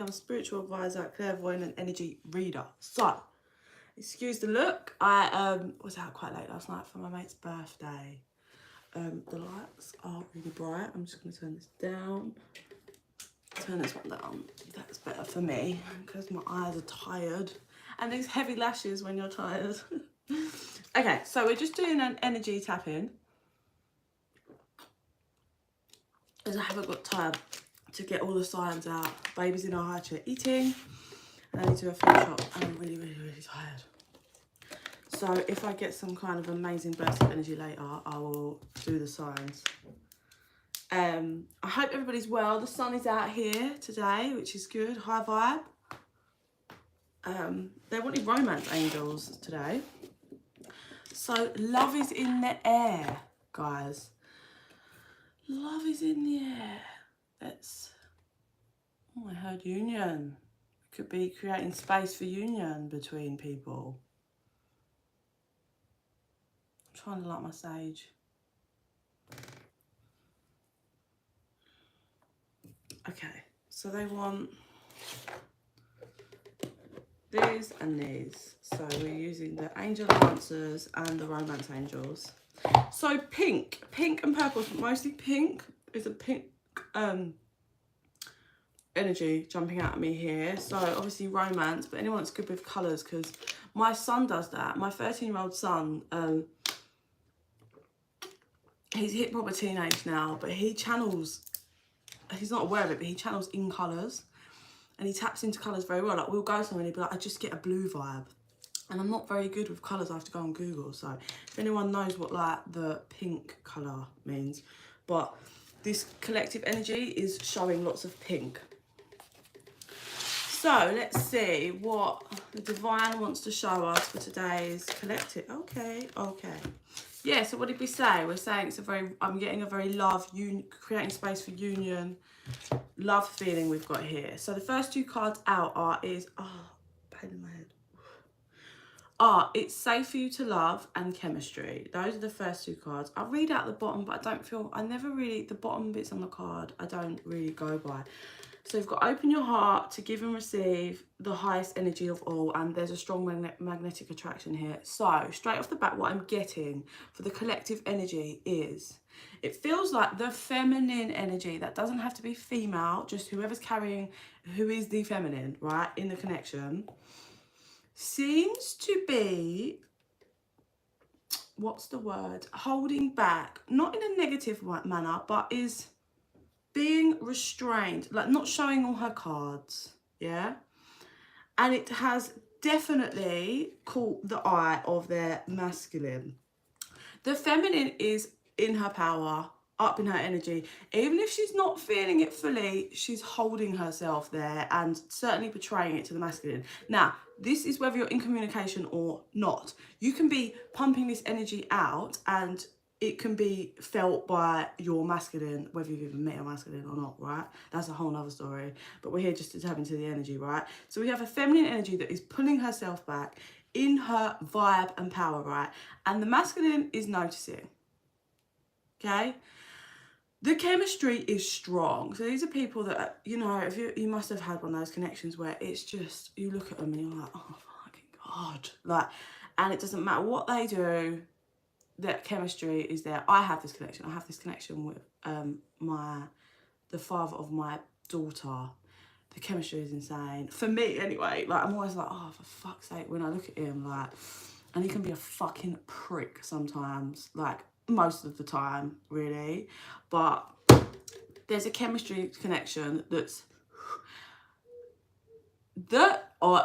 I'm a spiritual advisor, clairvoyant and energy reader. So, excuse the look. I was out quite late last night for my mate's birthday. The lights are really bright. I'm just going to turn this down. Turn this one down. That's better for me because my eyes are tired. And these heavy lashes when you're tired. Okay, so we're just doing an energy tap-in. As I haven't got time to get all the signs out. Baby's in our high chair eating. And I need to go food shop and I'm really, really, really tired. So if I get some kind of amazing burst of energy later, I will do the signs. I hope everybody's well. The sun is out here today, which is good. High vibe. They wanted romance angels today. So love is in the air, guys. Love is in the air. That's, oh, I heard union. Could be creating space for union between people. I'm trying to light my sage. Okay, so they want these and these. So we're using the angel answers and the romance angels. So pink and purple, mostly pink is a pink energy jumping out at me here. So obviously romance, but anyone that's good with colours, because my son does that. My 13-year-old son, he's hit proper teenage now, but he channels, he's not aware of it, but he channels in colours and he taps into colours very well. Like we'll go somewhere and he'll be like, I just get a blue vibe. And I'm not very good with colours, I have to go on Google. So if anyone knows what like the pink colour means, but this collective energy is showing lots of pink. So let's see what the divine wants to show us for today's collective. Okay. Yeah, so what did we say? We're saying it's a very, I'm getting a very love, creating space for union, love feeling we've got here. So the first two cards out pain in my head. It's safe for you to love and chemistry. Those are the first two cards. I'll read out the bottom, but I never really, the bottom bits on the card, I don't really go by. So you've got open your heart to give and receive the highest energy of all, and there's a strong magnetic attraction here. So straight off the bat, what I'm getting for the collective energy is, it feels like the feminine energy, that doesn't have to be female, just whoever's carrying, who is the feminine, right, in the connection, seems to be, what's the word, holding back, not in a negative manner, but is being restrained, like not showing all her cards, yeah? And it has definitely caught the eye of their masculine. The feminine is in her power, up in her energy. Even if she's not feeling it fully, she's holding herself there and certainly portraying it to the masculine. Now, this is whether you're in communication or not. You can be pumping this energy out and it can be felt by your masculine, whether you've even met your masculine or not, right? That's a whole nother story. But we're here just to tap into the energy, right? So we have a feminine energy that is pulling herself back in her vibe and power, right? And the masculine is noticing, okay? The chemistry is strong. So these are people that, you know, if you must have had one of those connections where it's just, you look at them and you're like, oh, fucking God. Like, and it doesn't matter what they do, that chemistry is there. I have this connection. I have this connection with the father of my daughter. The chemistry is insane. For me, anyway. Like, I'm always like, oh, for fuck's sake, when I look at him, like, and he can be a fucking prick sometimes. Like, most of the time, really. But there's a chemistry connection that's...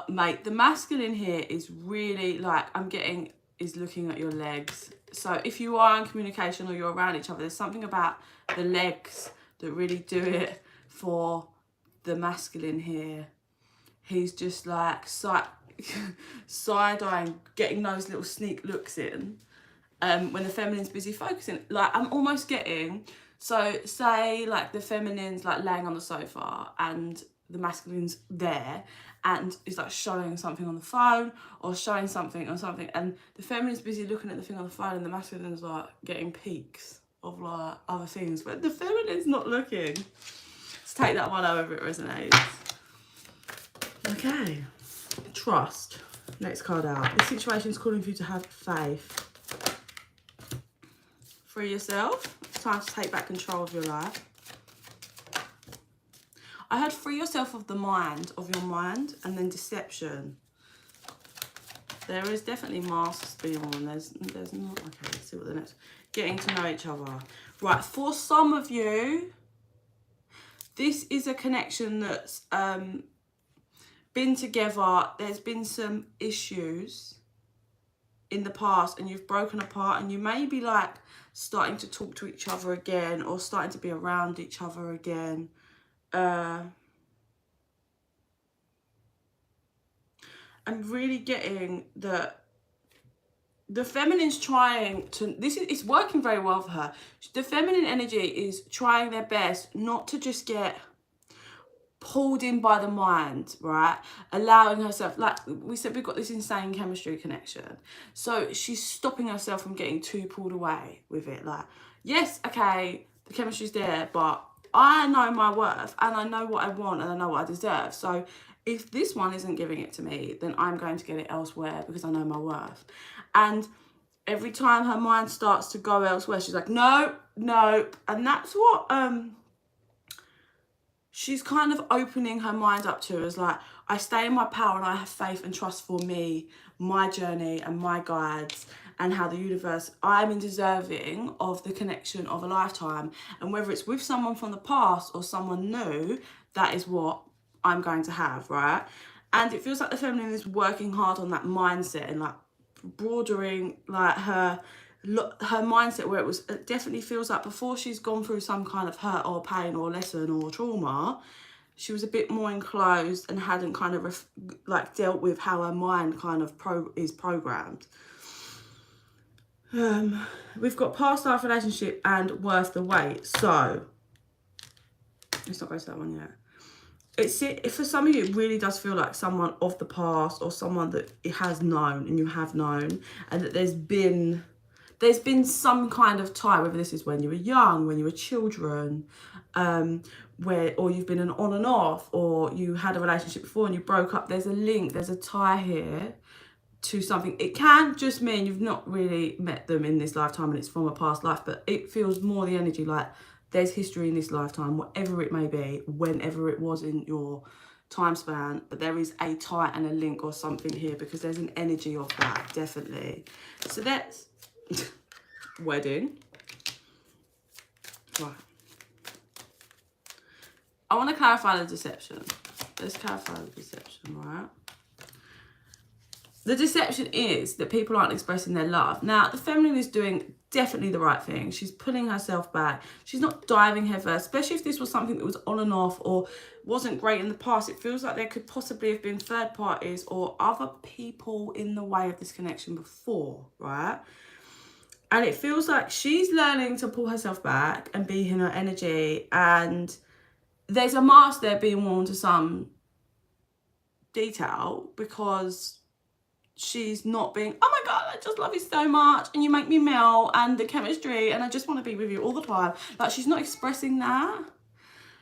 mate, the masculine here is really, like, I'm getting... is looking at your legs. So if you are in communication or you're around each other, there's something about the legs that really do it for the masculine here. He's just like side-eyeing, getting those little sneak looks in when the feminine's busy focusing. Like, I'm almost getting, so say like the feminine's like laying on the sofa and the masculine's there and is like showing something on the phone or showing something on something, and the feminine's busy looking at the thing on the phone and the masculine's like getting peeks of like other things, but the feminine's not looking. Let's take that one however it resonates. Okay, trust. Next card out. This situation is calling for you to have faith. Free yourself. It's time to take back control of your life. I had free yourself of the mind, of your mind, and then deception. There is definitely masks being worn. There's not. Okay, let's see what the next. Getting to know each other. Right, for some of you, this is a connection that's been together. There's been some issues in the past and you've broken apart, and you may be like starting to talk to each other again or starting to be around each other again. I'm really getting that the feminine's trying to, it's working very well for her. The feminine energy is trying their best not to just get pulled in by the mind, right? Allowing herself, like we said, we've got this insane chemistry connection. So she's stopping herself from getting too pulled away with it. Like, yes, okay, the chemistry's there, but I know my worth and I know what I want and I know what I deserve. So if this one isn't giving it to me, then I'm going to get it elsewhere because I know my worth. And every time her mind starts to go elsewhere, she's like, no, no. And that's what she's kind of opening her mind up to, is like, I stay in my power and I have faith and trust for me, my journey and my guides, and how the universe, I'm deserving of the connection of a lifetime. And whether it's with someone from the past or someone new, that is what I'm going to have, right? And it feels like the feminine is working hard on that mindset and like broadening like her mindset, where it definitely feels like before she's gone through some kind of hurt or pain or lesson or trauma, she was a bit more enclosed and hadn't kind of like dealt with how her mind kind of is programmed. We've got past life relationship and worth the wait. So let's not go to that one yet. If for some of you, it really does feel like someone of the past or someone that it has known and you have known, and that there's been some kind of tie, whether this is when you were young, when you were children, or you've been an on and off, or you had a relationship before and you broke up. There's a link, there's a tie here to something. It can just mean you've not really met them in this lifetime and it's from a past life, but it feels more the energy like there's history in this lifetime, whatever it may be, whenever it was in your time span, but there is a tie and a link or something here, because there's an energy of that, definitely. So that's wedding. Right. I want to clarify the deception. Let's clarify the deception, right? The deception is that people aren't expressing their love. Now, the feminine is doing definitely the right thing. She's pulling herself back. She's not diving headfirst, especially if this was something that was on and off or wasn't great in the past. It feels like there could possibly have been third parties or other people in the way of this connection before, right? And it feels like she's learning to pull herself back and be in her energy. And there's a mask there being worn to some detail, because she's not being, oh my God, I just love you so much and you make me melt and the chemistry and I just want to be with you all the time. Like, she's not expressing that.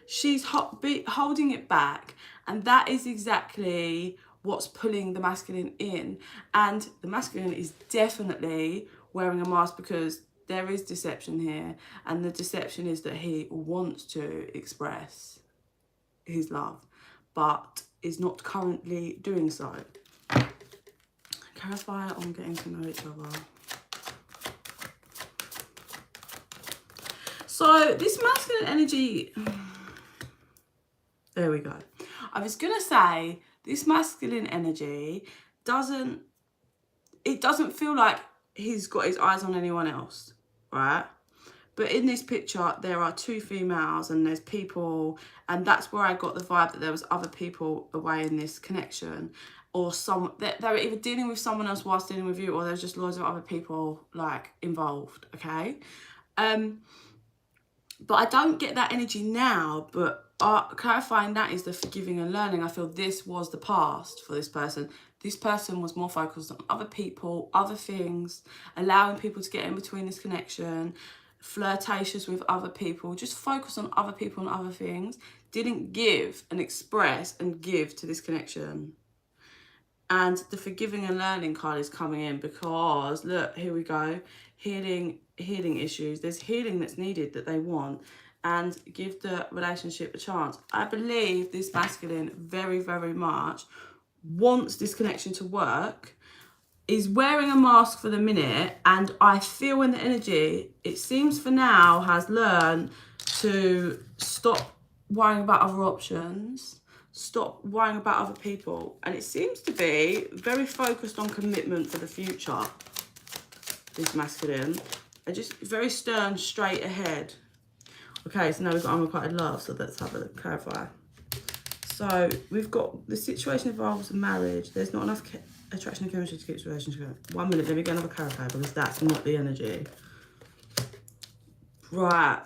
She's holding it back. And that is exactly what's pulling the masculine in. And the masculine is definitely wearing a mask, because there is deception here. And the deception is that he wants to express his love, but is not currently doing so. Clarify on getting to know each other. So this masculine energy, there we go. I was gonna say this masculine energy doesn't feel like he's got his eyes on anyone else, right? But in this picture, there are two females and there's people, and that's where I got the vibe that there was other people away in this connection, or they were either dealing with someone else whilst dealing with you, or there's just loads of other people like involved, okay? But I don't get that energy now, but clarifying that is the forgiving and learning. I feel this was the past for this person. This person was more focused on other people, other things, allowing people to get in between this connection, flirtatious with other people, just focus on other people and other things. didn't give and express and give to this connection. And the forgiving and learning card is coming in because, look, here we go. Healing issues. There's healing that's needed that they want. And give the relationship a chance. I believe this masculine very, very much wants this connection to work, is wearing a mask for the minute, and I feel in the energy, it seems for now, has learned to stop worrying about other options, stop worrying about other people, and it seems to be very focused on commitment for the future, this masculine, and just very stern, straight ahead. Okay, so now we've got unrequited love, so let's have a clarify. So we've got the situation involves marriage. There's not enough attraction and chemistry to keep this relationship going. 1 minute, let me get another clarify because that's not the energy. Right.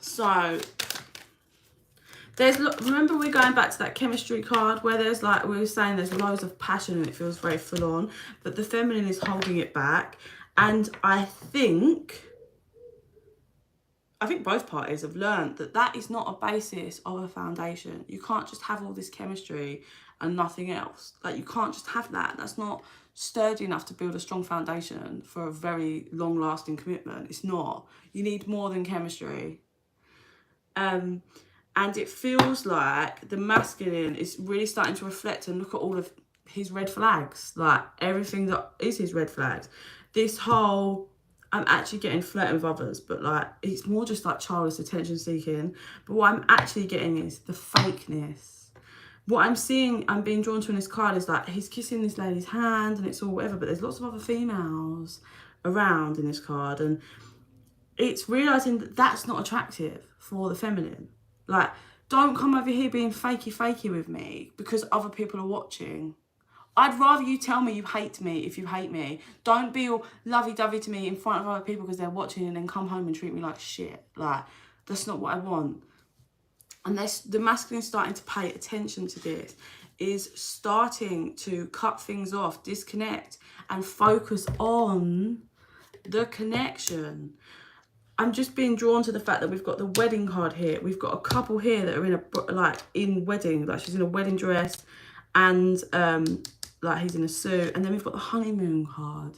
So there's, remember we're going back to that chemistry card where there's like, we were saying there's loads of passion and it feels very full on, but the feminine is holding it back. And I think both parties have learned that that is not a basis of a foundation. You can't just have all this chemistry and nothing else. Like, you can't just have that. That's not sturdy enough to build a strong foundation for a very long-lasting commitment. It's not. You need more than chemistry. And it feels like the masculine is really starting to reflect and look at all of his red flags. Like, everything that is his red flags. This whole, I'm actually getting flirting with others, but like, it's more just like childish attention seeking. But what I'm actually getting is the fakeness. What I'm seeing, I'm being drawn to in this card is like, he's kissing this lady's hand and it's all whatever, but there's lots of other females around in this card. And it's realising that that's not attractive for the feminine. Like, don't come over here being fakey with me because other people are watching. I'd rather you tell me you hate me if you hate me. Don't be all lovey-dovey to me in front of other people because they're watching and then come home and treat me like shit. Like, that's not what I want. And the masculine starting to pay attention to this, is starting to cut things off, disconnect, and focus on the connection. I'm just being drawn to the fact that we've got the wedding card here. We've got a couple here that are in wedding, like she's in a wedding dress and like he's in a suit, and then we've got the honeymoon card.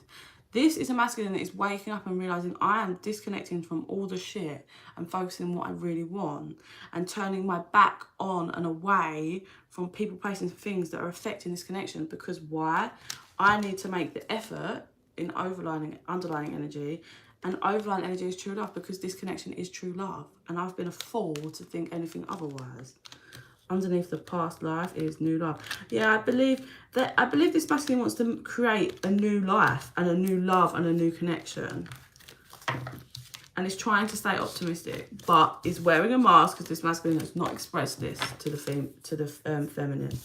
This is a masculine that is waking up and realising I am disconnecting from all the shit and focusing on what I really want and turning my back on and away from people, places, and things that are affecting this connection. Because why? I need to make the effort in underlying energy, and overlying energy is true love, because this connection is true love. And I've been a fool to think anything otherwise. Underneath the past life is new love. Yeah, I believe this masculine wants to create a new life and a new love and a new connection. And is trying to stay optimistic, but is wearing a mask because this masculine has not expressed this to the feminine.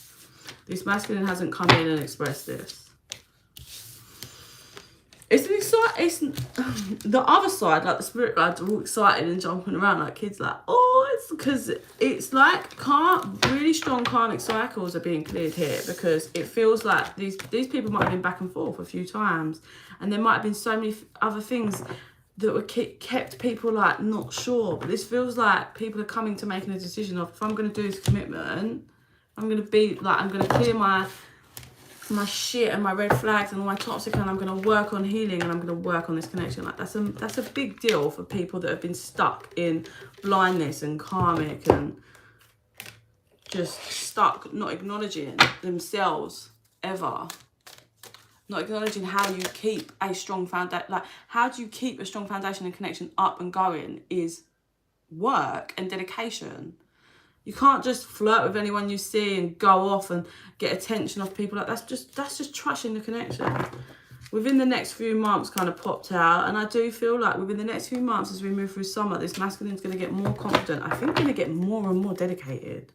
This masculine hasn't come in and expressed this. It's the other side, like the spirit guides are all excited and jumping around like kids, like, oh, it's because it's like really strong karmic cycles are being cleared here, because it feels like these people might have been back and forth a few times, and there might have been so many other things that were kept people like not sure. But this feels like people are coming to making a decision of, if I'm going to do this commitment, I'm going to clear my shit and my red flags and all my toxic, and I'm going to work on healing, and I'm going to work on this connection. Like, that's a big deal for people that have been stuck in blindness and karmic and just stuck, not acknowledging themselves ever, not acknowledging how you keep a strong foundation. Like, how do you keep a strong foundation and connection up and going is work and dedication. You can't just flirt with anyone you see and go off and get attention off people. Like, that's just trashing the connection. Within the next few months kind of popped out, and I do feel like within the next few months as we move through summer, this masculine is going to get more confident. I think going to get more and more dedicated.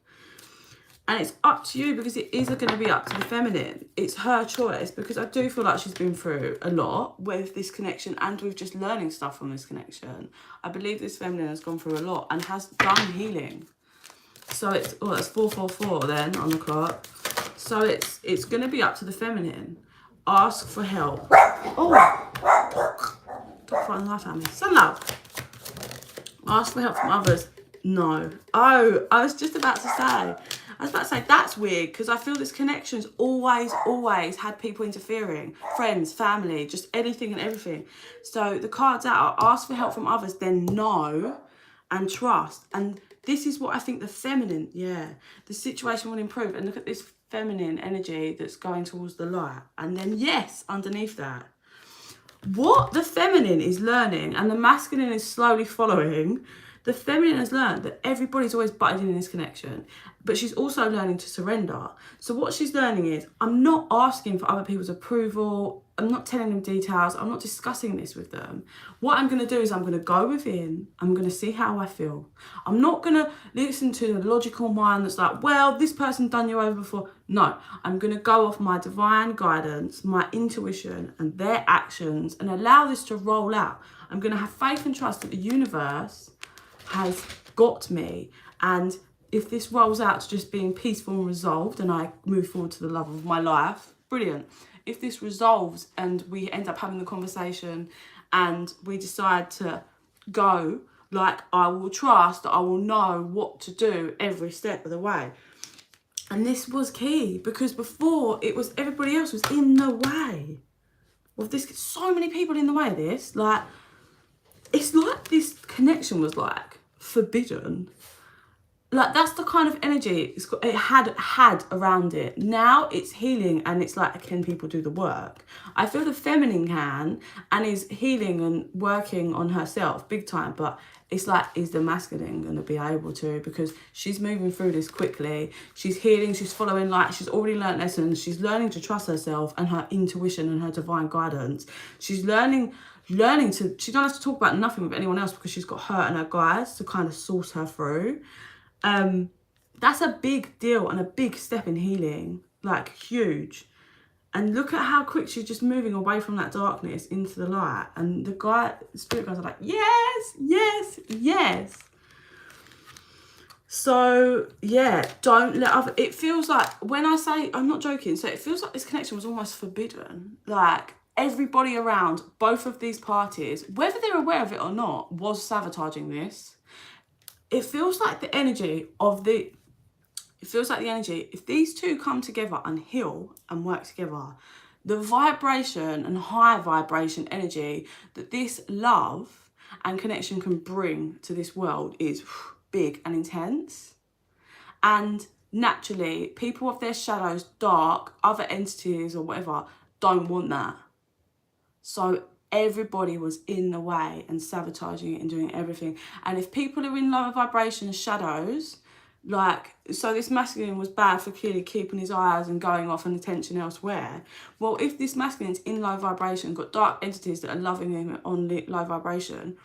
And it's up to you, because it is going to be up to the feminine. It's her choice, because I do feel like she's been through a lot with this connection and with just learning stuff from this connection. I believe this feminine has gone through a lot and has done healing. So it's, oh, that's 444 then on the clock. So it's going to be up to the feminine. Ask for help. Oh, top front life family. Sun love. Ask for help from others. No. Oh, I was just about to say. That's weird, because I feel this connection's always had people interfering. Friends, family, just anything and everything. So the cards out are ask for help from others, then know and trust. And this is what I think the feminine, the situation will improve. And look at this feminine energy that's going towards the light. And then, yes, underneath that, what the feminine is learning and the masculine is slowly following, the feminine has learned that everybody's always butted in this connection, but she's also learning to surrender. So what she's learning is, I'm not asking for other people's approval. I'm not telling them details. I'm not discussing this with them. What I'm going to do is I'm going to go within. I'm going to see how I feel. I'm not going to listen to the logical mind that's like, well, this person done you over before. No, I'm going to go off my divine guidance, my intuition and their actions, and allow this to roll out. I'm going to have faith and trust that the universe has got me, and if this rolls out to just being peaceful and resolved and I move forward to the love of my life, brilliant. If this resolves and we end up having the conversation and we decide to go, like, I will trust that I will know what to do every step of the way. And this was key, because before it was everybody else was in the way. Well, there's so many people in the way of this. Like, it's like this connection was like forbidden. Like, that's the kind of energy it had around it. Now it's healing, and it's like, can people do the work? I feel the feminine can and is healing and working on herself big time, but it's like, is the masculine going to be able to? Because she's moving through this quickly. She's healing, she's following light, she's already learned lessons, she's learning to trust herself and her intuition and her divine guidance. She's learning to, she don't have to talk about nothing with anyone else, because she's got her and her guides to kind of source her through. That's a big deal and a big step in healing, like huge. And look at how quick she's just moving away from that darkness into the light. And the spirit guides are like, yes, yes, yes. So yeah, don't let it feels like, when I say, I'm not joking, so it feels like this connection was almost forbidden. Like, everybody around both of these parties, whether they're aware of it or not, was sabotaging this. It feels like the energy, if these two come together and heal and work together, the vibration and high vibration energy that this love and connection can bring to this world is big and intense. And naturally, people of their shadows, dark, other entities or whatever, don't want that. So everybody was in the way and sabotaging it and doing everything. And if people are in lower vibration shadows, like, so this masculine was bad for clearly keeping his eyes and going off and attention elsewhere. Well, if this masculine's in low vibration, got dark entities that are loving him on low vibration,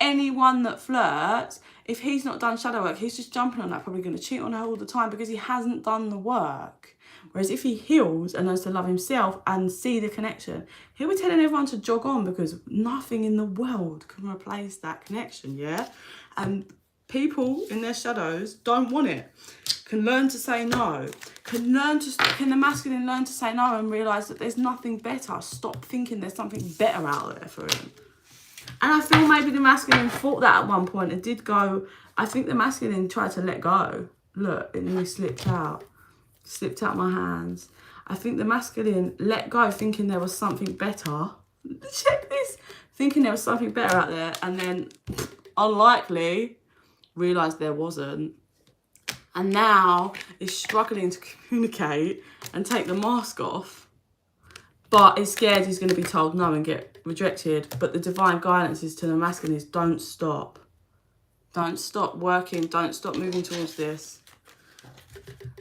anyone that flirts, if he's not done shadow work, he's just jumping on that, probably going to cheat on her all the time, because he hasn't done the work. Whereas if he heals and knows to love himself and see the connection, he'll be telling everyone to jog on, because nothing in the world can replace that connection, yeah? And people in their shadows don't want it. Can learn to say no. Can the masculine learn to say no and realise that there's nothing better? Stop thinking there's something better out there for him. And I feel maybe the masculine thought that at one point and did go, I think the masculine tried to let go. Look, it nearly slipped out my hands. I think the masculine let go, thinking there was something better. Check this. Thinking there was something better out there, and then, unlikely, realised there wasn't. And now is struggling to communicate and take the mask off, but is scared he's going to be told no and get rejected. But the divine guidance is to the masculine is, don't stop. Don't stop working. Don't stop moving towards this.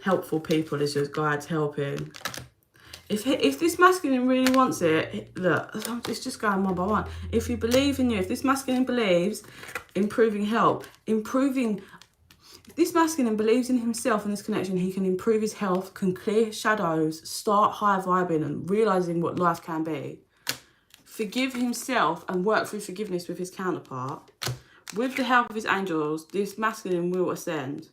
Helpful people is your guides helping. If this masculine really wants it, look, it's just going one by one. If you believe in you, if this masculine believes, improving help, if this masculine believes in himself and this connection, he can improve his health, can clear shadows, start high vibing and realising what life can be. Forgive himself and work through forgiveness with his counterpart. With the help of his angels, this masculine will ascend.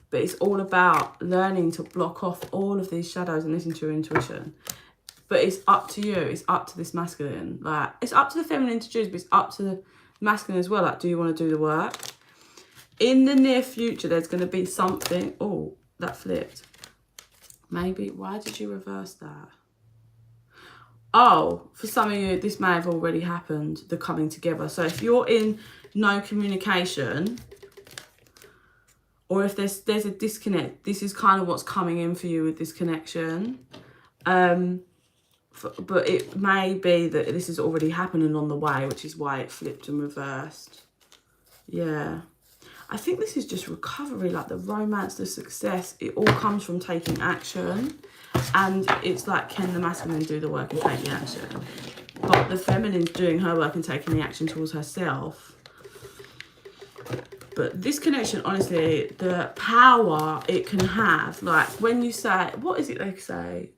But it's all about learning to block off all of these shadows and listen to your intuition. But it's up to you. It's up to this masculine. Like, it's up to the feminine to choose, but it's up to the masculine as well. Like, do you want to do the work? in the near future, there's going to be something. Oh, that flipped. Maybe. Why did you reverse that? Oh, for some of you, this may have already happened, the coming together. So if you're in no communication, or if there's a disconnect, this is kind of what's coming in for you with this connection. But it may be that this is already happening on the way, which is why it flipped and reversed. Yeah. I think this is just recovery, like the romance, the success. It all comes from taking action. And it's like, can the masculine do the work and take the action? But the feminine's doing her work and taking the action towards herself. But this connection, honestly, the power it can have, like when you say, what is it they say?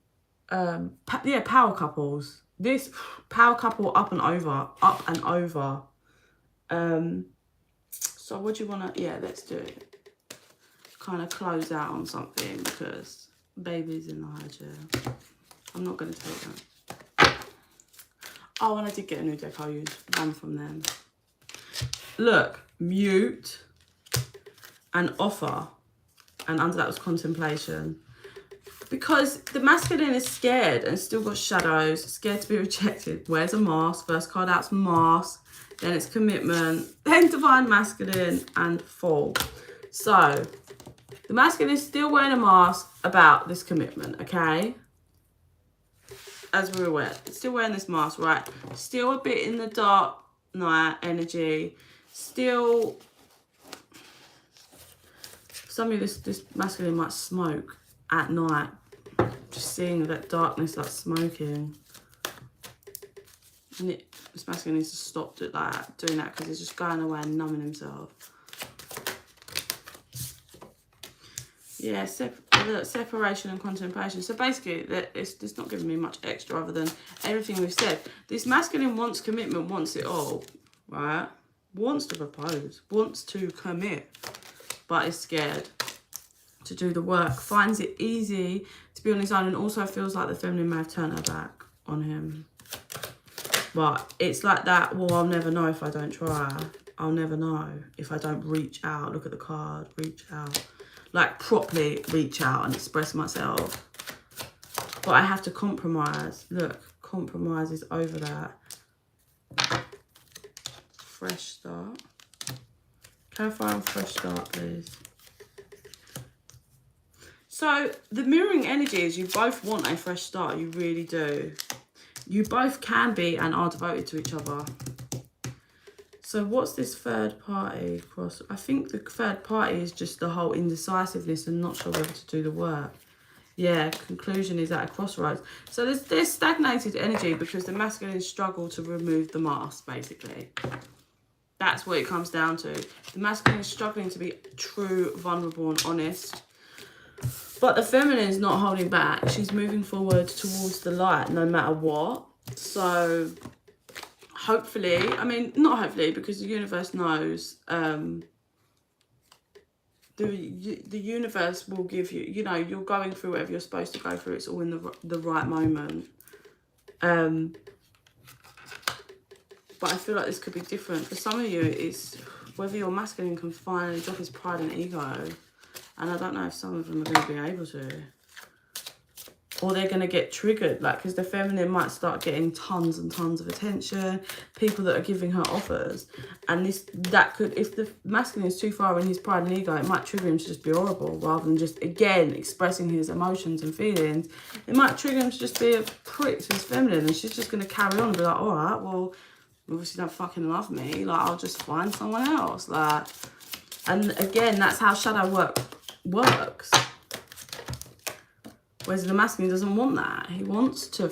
Yeah, power couples. This power couple up and over. So what do you want to, yeah, let's do it. Kind of close out on something because baby's in the high chair. I'm not going to take that. Oh, and I did get a new deck. I'll use one from them. Look, mute and offer. And under that was contemplation. Because the masculine is scared and still got shadows, scared to be rejected. Wears a mask. First card out's mask. Then it's commitment. Then divine masculine and fall. So, the masculine is still wearing a mask about this commitment, okay? As we're aware. It's still wearing this mask, right? Still a bit in the dark night energy. Still, some of this masculine might smoke at night. Just seeing that darkness like smoking. And this masculine needs to stop doing that because he's just going away and numbing himself. Yeah, separation and contemplation. So basically, it's not giving me much extra other than everything we've said. This masculine wants commitment, wants it all, right? Wants to propose, wants to commit, but is scared to do the work. Finds it easy to be on his own and also feels like the feminine may have turned her back on him. But it's like that, well, I'll never know if I don't try. I'll never know if I don't reach out. Look at the card, reach out. Like properly reach out and express myself. But I have to compromise. Look, compromise is over that. Fresh start. Clarify on fresh start, please. So the mirroring energy is you both want a fresh start. You really do. You both can be and are devoted to each other. So what's this third party cross? I think the third party is just the whole indecisiveness and not sure whether to do the work. Yeah, conclusion is at a crossroads. So there's stagnated energy because the masculine struggle to remove the mask, basically. That's what it comes down to. The masculine is struggling to be true, vulnerable and honest. But the feminine is not holding back. She's moving forward towards the light no matter what. So hopefully, I mean, not hopefully, because the universe knows, the universe will give you, you know, you're going through whatever you're supposed to go through. It's all in the right moment. But I feel like this could be different. For some of you, it's whether your masculine can finally drop his pride and ego. And I don't know if some of them are going to be able to. Or they're going to get triggered. Like, because the feminine might start getting tons and tons of attention. People that are giving her offers. And that could, if the masculine is too far in his pride and ego, it might trigger him to just be horrible. Rather than just, again, expressing his emotions and feelings. It might trigger him to just be a prick to his feminine. And she's just going to carry on and be like, all right, well, obviously don't fucking love me. Like, I'll just find someone else. Like, and again, that's how shadow work works. Whereas the masculine doesn't want that. He wants to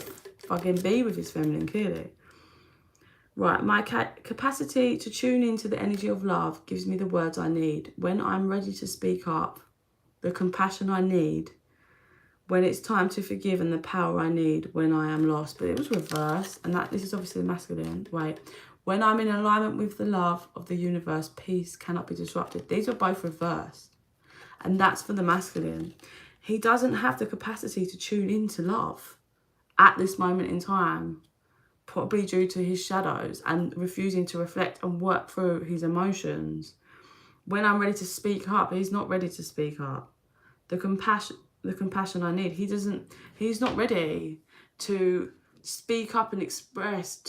fucking be with his feminine, clearly. Right, my capacity to tune into the energy of love gives me the words I need. When I'm ready to speak up, the compassion I need. When it's time to forgive and the power I need when I am lost. But it was reversed. And this is obviously the masculine. Wait. When I'm in alignment with the love of the universe, peace cannot be disrupted. These are both reversed. And that's for the masculine. He doesn't have the capacity to tune into love at this moment in time, probably due to his shadows and refusing to reflect and work through his emotions. when I'm ready to speak up, he's not ready to speak up. The compassion I need, he's not ready to speak up and express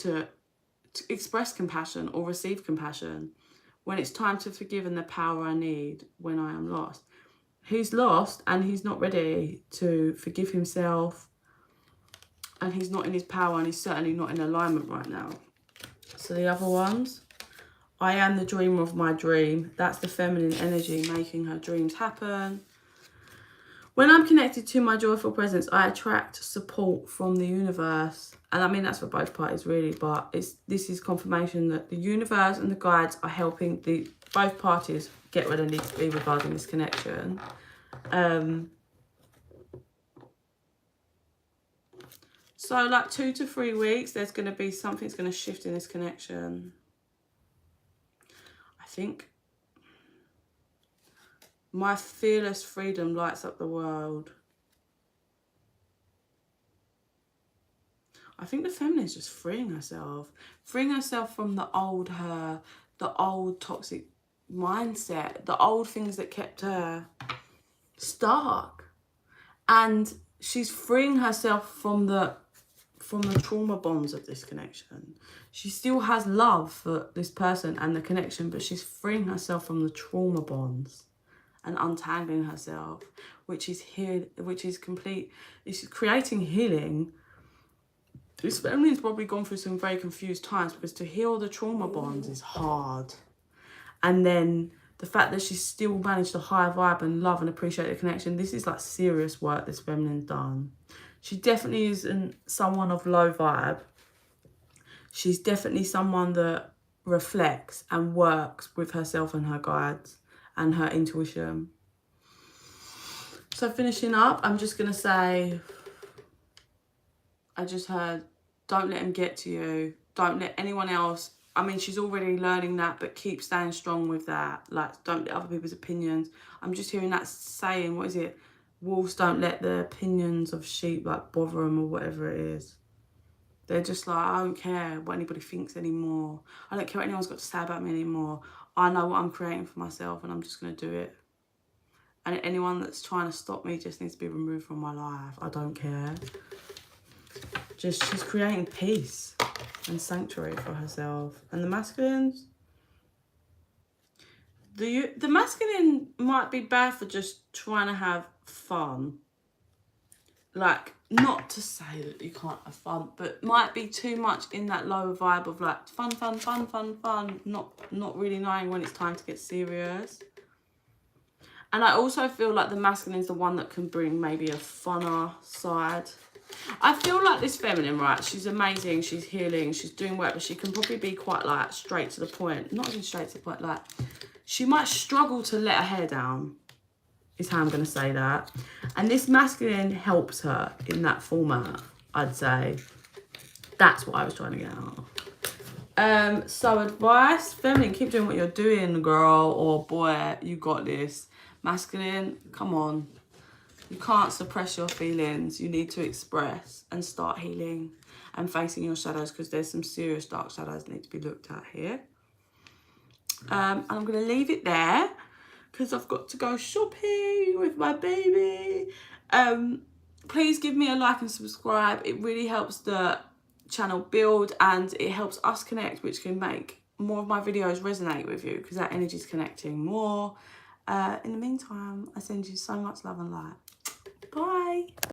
compassion or receive compassion when it's time to forgive and the power I need when I am lost. He's lost and he's not ready to forgive himself, and he's not in his power, and he's certainly not in alignment right now. So the other ones, I am the dreamer of my dream. That's the feminine energy making her dreams happen. When I'm connected to my joyful presence, I attract support from the universe. And I mean, that's for both parties really, but this is confirmation that the universe and the guides are helping both parties get where they need to be regarding this connection. So like 2 to 3 weeks, there's going to be something's going to shift in this connection. I think my fearless freedom lights up the world. I think the feminine is just freeing herself from the old her, the old toxic mindset, the old things that kept her stuck. And she's freeing herself from the trauma bonds of this connection. She still has love for this person and the connection, but she's freeing herself from the trauma bonds and untangling herself, which is creating healing. This family's probably gone through some very confused times, because to heal the trauma bonds is hard. And then the fact that she's still managed to high vibe and love and appreciate the connection, this is like serious work this feminine's done. She definitely isn't someone of low vibe. She's definitely someone that reflects and works with herself and her guides and her intuition. So finishing up, I'm just going to say, I just heard, don't let him get to you. Don't let anyone else. I mean, she's already learning that, but keep staying strong with that. Like, don't let other people's opinions. I'm just hearing that saying, what is it? Wolves don't let the opinions of sheep like bother them, or whatever it is. They're just like, I don't care what anybody thinks anymore. I don't care what anyone's got to say about me anymore. I know what I'm creating for myself, and I'm just going to do it. And anyone that's trying to stop me just needs to be removed from my life. I don't care. Just, she's creating peace and sanctuary for herself. And the masculines, the masculine might be bad for just trying to have fun. Like, not to say that you can't have fun, but might be too much in that lower vibe of like fun, not really knowing when it's time to get serious. And I also feel like the masculine is the one that can bring maybe a funner side. I feel like this feminine, right, she's amazing, she's healing, she's doing work, but she can probably be quite like straight to the point. Not even straight to the point, like she might struggle to let her hair down, is how I'm going to say that. And this masculine helps her in that format, I'd say. That's what I was trying to get out. So advice, feminine, keep doing what you're doing, girl or boy, you got this. Masculine, come on. You can't suppress your feelings. You need to express and start healing and facing your shadows, because there's some serious dark shadows that need to be looked at here. And I'm going to leave it there because I've got to go shopping with my baby. Please give me a like and subscribe. It really helps the channel build, and it helps us connect, which can make more of my videos resonate with you, because that energy is connecting more. In the meantime, I send you so much love and light. Bye.